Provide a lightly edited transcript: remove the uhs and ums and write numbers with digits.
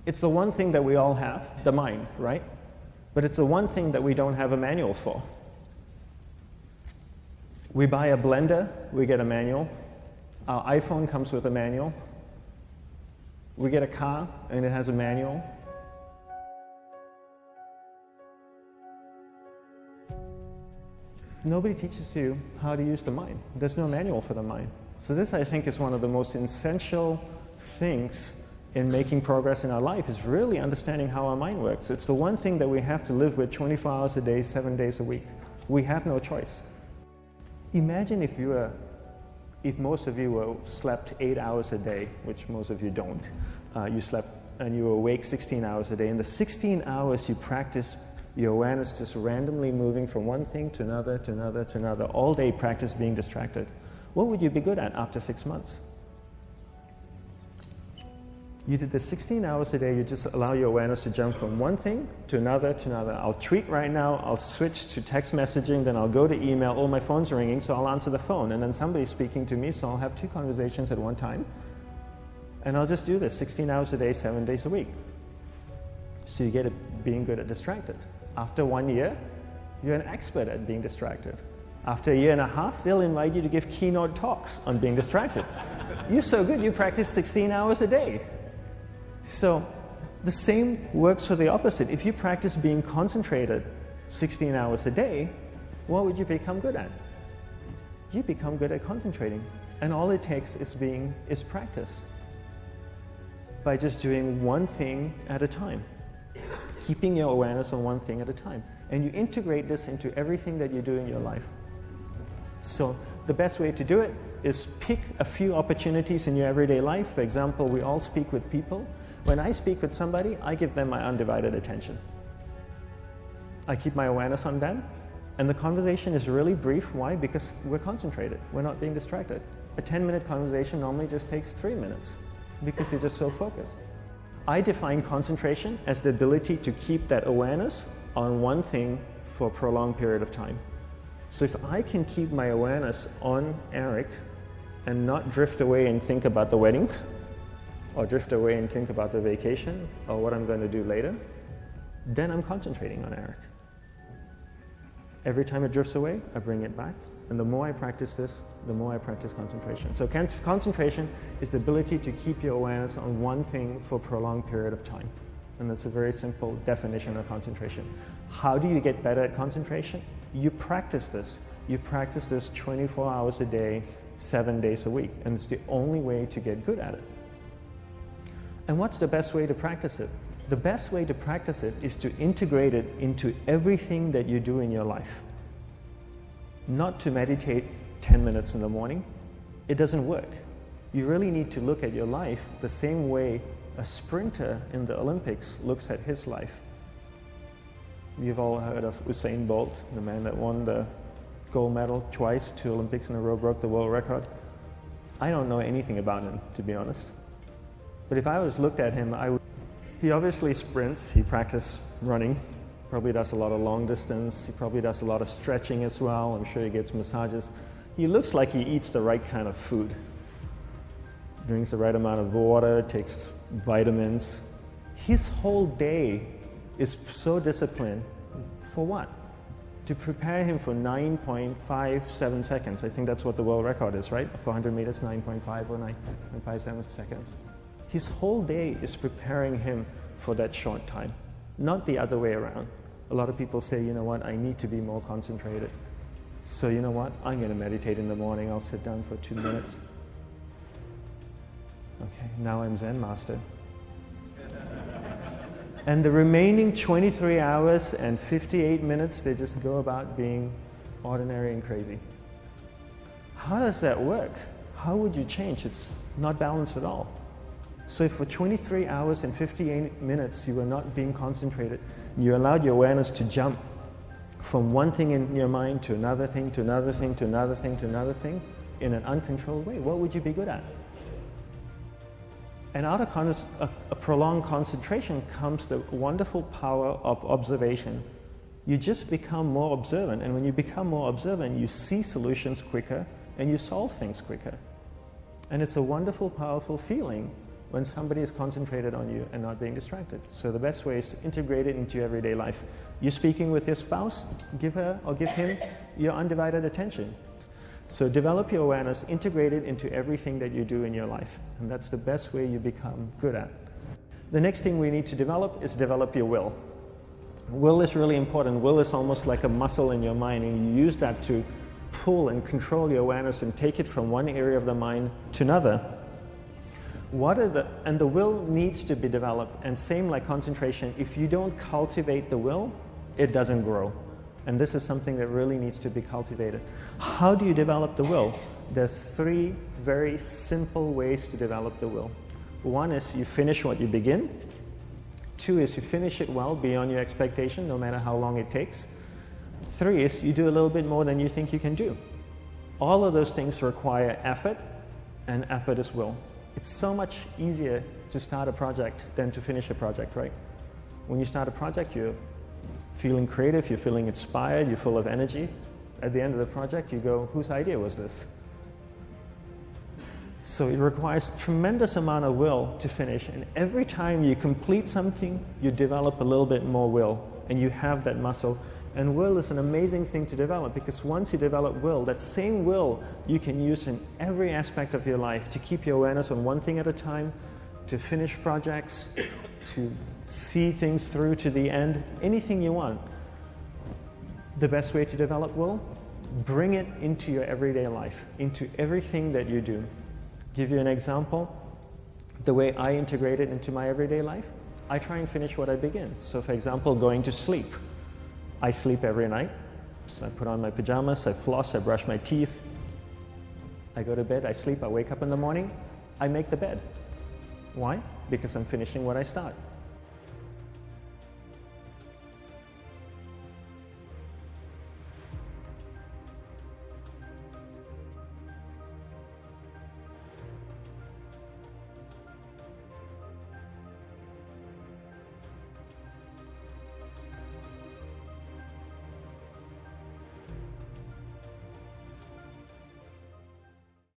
It's the one thing that we all have, the mind, right? But it's the one thing that we don't have a manual for. We buy a blender, we get a manual. Our iPhone comes with a manual. We get a car, and it has a manual. Nobody teaches you how to use the mind. There's no manual for the mind. So this, I think, is one of the most essential things in making progress in our life, is really understanding how our mind works. It's the one thing that we have to live with 24 hours a day, 7 days a week. We have no choice. Imagine if most of you slept 8 hours a day, which most of you don't. You slept and you were awake 16 hours a day. In the 16 hours you practice your awareness just randomly moving from one thing to another, to another, to another, all day practice being distracted. What would you be good at after 6 months? You did the 16 hours a day, you just allow your awareness to jump from one thing to another to another. I'll tweet right now, I'll switch to text messaging, then I'll go to email, oh, my phone's ringing, so I'll answer the phone, and then somebody's speaking to me, so I'll have 2 conversations at one time. And I'll just do this 16 hours a day, 7 days a week. So you get it being good at distracted. After 1 year, you're an expert at being distracted. After a year and a half, they'll invite you to give keynote talks on being distracted. You're so good, you practice 16 hours a day. So the same works for the opposite. If you practice being concentrated 16 hours a day, what would you become good at? You become good at concentrating. And all it takes is practice. By just doing one thing at a time. Keeping your awareness on one thing at a time. And you integrate this into everything that you do in your life. So the best way to do it is pick a few opportunities in your everyday life. For example, we all speak with people. When I speak with somebody, I give them my undivided attention. I keep my awareness on them, and the conversation is really brief. Why? Because we're concentrated. We're not being distracted. A 10-minute conversation normally just takes 3 minutes because you're just so focused. I define concentration as the ability to keep that awareness on one thing for a prolonged period of time. So if I can keep my awareness on Eric and not drift away and think about the wedding, or drift away and think about the vacation, or what I'm going to do later, then I'm concentrating on Eric. Every time it drifts away, I bring it back. And the more I practice this, the more I practice concentration. So concentration is the ability to keep your awareness on one thing for a prolonged period of time. And that's a very simple definition of concentration. How do you get better at concentration? You practice this. You practice this 24 hours a day, 7 days a week. And it's the only way to get good at it. And what's the best way to practice it? The best way to practice it is to integrate it into everything that you do in your life. Not to meditate 10 minutes in the morning. It doesn't work. You really need to look at your life the same way a sprinter in the Olympics looks at his life. You've all heard of Usain Bolt, the man that won the gold medal twice, 2 Olympics in a row, broke the world record. I don't know anything about him, to be honest. But if I was looked at him, he obviously sprints, he practices running, probably does a lot of long distance, he probably does a lot of stretching as well, I'm sure he gets massages. He looks like he eats the right kind of food. Drinks the right amount of water, takes vitamins. His whole day is so disciplined. For what? To prepare him for 9.57 seconds. I think that's what the world record is, right? For 100 meters, 9.5 or 9.57 seconds. His whole day is preparing him for that short time, not the other way around. A lot of people say, you know what, I need to be more concentrated. So you know what, I'm going to meditate in the morning, I'll sit down for 2 minutes. Okay, now I'm Zen master. And the remaining 23 hours and 58 minutes, they just go about being ordinary and crazy. How does that work? How would you change? It's not balanced at all. So if for 23 hours and 58 minutes you were not being concentrated, you allowed your awareness to jump from one thing in your mind to another thing, to another thing, to another thing, to another thing, in an uncontrolled way, what would you be good at? And out of a prolonged concentration comes the wonderful power of observation. You just become more observant, and when you become more observant, you see solutions quicker and you solve things quicker. And it's a wonderful, powerful feeling when somebody is concentrated on you and not being distracted. So the best way is to integrate it into your everyday life. You're speaking with your spouse, give her or give him your undivided attention. So develop your awareness, integrate it into everything that you do in your life. And that's the best way you become good at. The next thing we need to develop is develop your will. Will is really important. Will is almost like a muscle in your mind, and you use that to pull and control your awareness and take it from one area of the mind to another. And the will needs to be developed, and same like concentration, if you don't cultivate the will, it doesn't grow. And this is something that really needs to be cultivated. How do you develop the will? There's 3 very simple ways to develop the will. 1 is you finish what you begin. 2 is you finish it well beyond your expectation, no matter how long it takes. 3 is you do a little bit more than you think you can do. All of those things require effort, and effort is will. It's so much easier to start a project than to finish a project, right? When you start a project, you're feeling creative, you're feeling inspired, you're full of energy. At the end of the project, you go, whose idea was this? So it requires tremendous amount of will to finish, and every time you complete something, you develop a little bit more will, and you have that muscle. And will is an amazing thing to develop, because once you develop will, that same will you can use in every aspect of your life to keep your awareness on one thing at a time, to finish projects, to see things through to the end, anything you want. The best way to develop will, bring it into your everyday life, into everything that you do. Give you an example, the way I integrate it into my everyday life, I try and finish what I begin. So for example, going to sleep. I sleep every night, so I put on my pajamas, I floss, I brush my teeth, I go to bed, I sleep, I wake up in the morning, I make the bed. Why? Because I'm finishing what I start.